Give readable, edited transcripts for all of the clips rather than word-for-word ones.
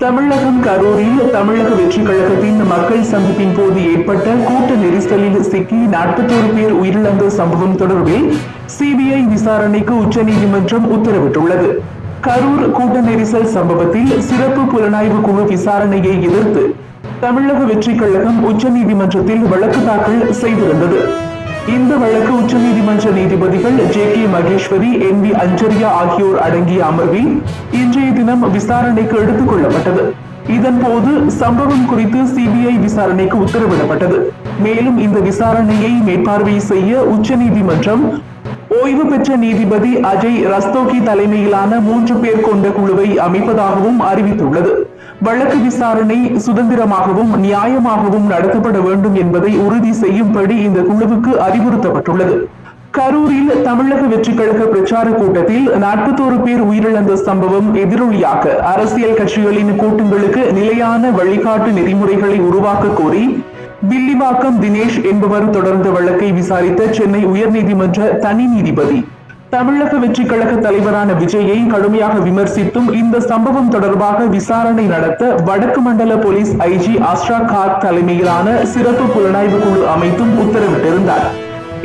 தமிழகம் கரூரில் தமிழக வெற்றிக் கழகத்தின் மக்கள் சந்திப்பின் போது ஏற்பட்ட கூட்ட நெரிசலில் சிக்கி 41 பேர் உயிரிழந்த சம்பவம் தொடர்பில் சிபிஐ விசாரணைக்கு உச்சநீதிமன்றம் உத்தரவிட்டுள்ளது. கரூர் கூட்ட நெரிசல் சம்பவத்தில் சிறப்பு புலனாய்வு குழு விசாரணையை எதிர்த்து தமிழக வெற்றிக் கழகம் உச்சநீதிமன்றத்தில் வழக்கு தாக்கல் செய்திருந்தது. இந்த வழக்கு உச்சநீதிமன்ற நீதிபதிகள் ஜே.கே. மகேஸ்வரி, என்.வி. அஞ்சரியா ஆகியோர் அடங்கிய அமர்வில் இன்றைய தினம் விசாரணைக்கு எடுத்துக் கொள்ளப்பட்டது. இதன்போது சம்பவம் குறித்து சிபிஐ விசாரணைக்கு உத்தரவிடப்பட்டது. மேலும் இந்த விசாரணையை மேற்பார்வை செய்ய உச்சநீதிமன்றம் ஓய்வு பெற்ற நீதிபதி அஜய் ரஸ்தோகி தலைமையிலான 3 பேர் கொண்ட குழுவை அமைப்பதாகவும் அறிவித்துள்ளது. வழக்கு விசாரணை சுதந்திரமாகவும் நியாயமாகவும் நடத்தப்பட வேண்டும் என்பதை உறுதி செய்யும்படி இந்த குழுவுக்கு அறிவுறுத்தப்பட்டுள்ளது. கரூரில் தமிழக வெற்றிக் கழக பிரச்சார கூட்டத்தில் 41 பேர் உயிரிழந்த சம்பவம் எதிரொலியாக அரசியல் கட்சிகளின் கூட்டங்களுக்கு நிலையான வழிகாட்டு நெறிமுறைகளை உருவாக்க கோரி வில்லிவாக்கம் தினேஷ் என்பவர் தொடர்ந்த வழக்கை விசாரித்த சென்னை உயர்நீதிமன்ற தனி நீதிபதி தமிழக வெற்றிக் கழக தலைவரான விஜயை கடுமையாக விமர்சித்தும் இந்த சம்பவம் தொடர்பாக விசாரணை நடத்த வடக்கு மண்டல போலீஸ் ஐஜி ஆஸ்ரா கார்க் தலைமையிலான சிறப்பு புலனாய்வு குழு அமைத்தும் உத்தரவிட்டிருந்தார்.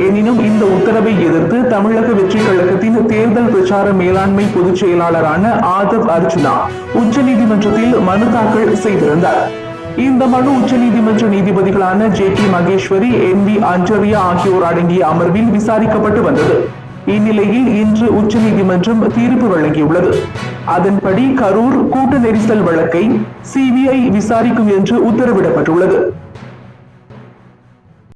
எனினும் இந்த உத்தரவை எதிர்த்து தமிழக வெற்றிக் கழகத்தின் தேர்தல் பிரச்சார மேலாண்மை பொதுச் செயலாளரான ஆதவ் அர்ஜுனா உச்சநீதிமன்றத்தில் மனு தாக்கல் செய்திருந்தார். இந்த மனு உச்சநீதிமன்ற நீதிபதிகளான ஜே.கே. மகேஸ்வரி, என்.வி. அஞ்சரியா ஆகியோர் அடங்கிய அமர்வில் விசாரிக்கப்பட்டு வந்தது. இந்நிலையில் இன்று உச்சநீதிமன்றம் தீர்ப்பு வழங்கியுள்ளது. அதன்படி கரூர் கூட்ட நெரிசல் வழக்கை சிபிஐ விசாரிக்கும் என்று உத்தரவிடப்பட்டுள்ளது.